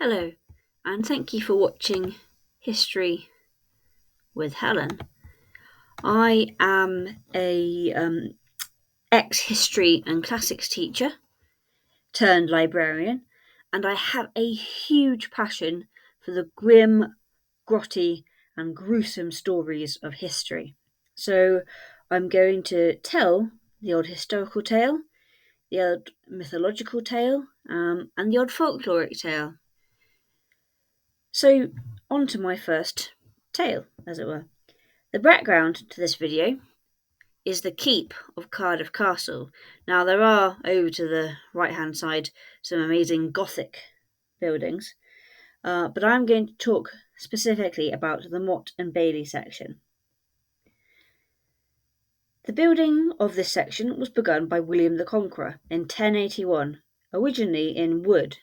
Hello, and thank you for watching History with Helen. I am a ex-history and classics teacher turned librarian, and I have a huge passion for the grim, grotty, and gruesome stories of history. So I'm going to tell the odd historical tale, the odd mythological tale, and the odd folkloric tale. So, on to my first tale, as it were. The background to this video is the keep of Cardiff Castle. Now, there are, over to the right-hand side, some amazing Gothic buildings, but I'm going to talk specifically about the Motte and Bailey section. The building of this section was begun by William the Conqueror in 1081, originally in wood.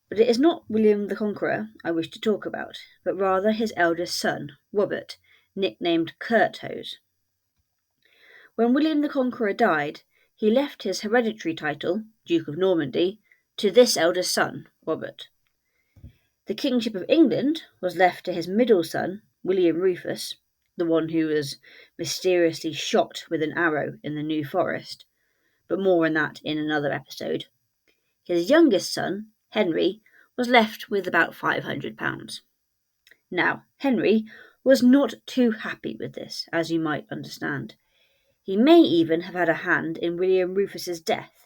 But it is not William the Conqueror I wish to talk about, but rather his eldest son, Robert, nicknamed Curthose. When William the Conqueror died, he left his hereditary title, Duke of Normandy, to this eldest son, Robert. The kingship of England was left to his middle son, William Rufus, the one who was mysteriously shot with an arrow in the New Forest, but more on that in another episode. His youngest son, Henry, was left with about £500. Now, Henry was not too happy with this, as you might understand. He may even have had a hand in William Rufus's death,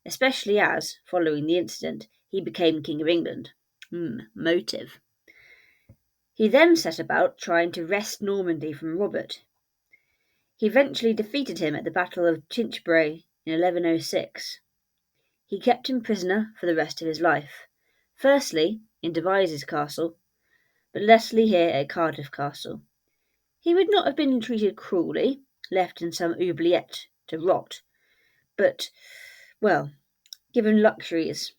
especially as, following the incident, he became King of England. Motive. He then set about trying to wrest Normandy from Robert. He eventually defeated him at the Battle of Tinchebray in 1106. He kept him prisoner for the rest of his life, firstly in Devizes Castle, but lastly here at Cardiff Castle. He would not have been treated cruelly, left in some oubliette to rot, but, well, given luxuries,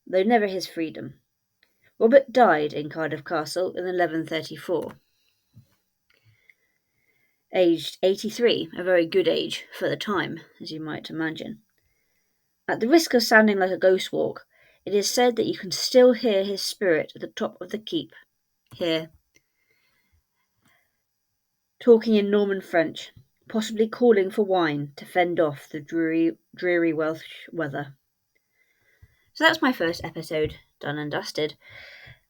though never his freedom. Robert died in Cardiff Castle in 1134. Aged 83, a very good age for the time, as you might imagine. At the risk of sounding like a ghost walk, it is said that you can still hear his spirit at the top of the keep, here, talking in Norman French, possibly calling for wine to fend off the dreary Welsh weather. So that's my first episode, done and dusted.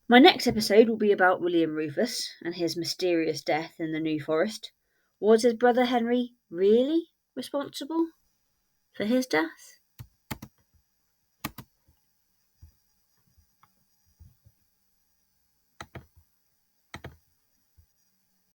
My next episode will be about William Rufus and his mysterious death in the New Forest. Was his brother Henry really responsible for his death?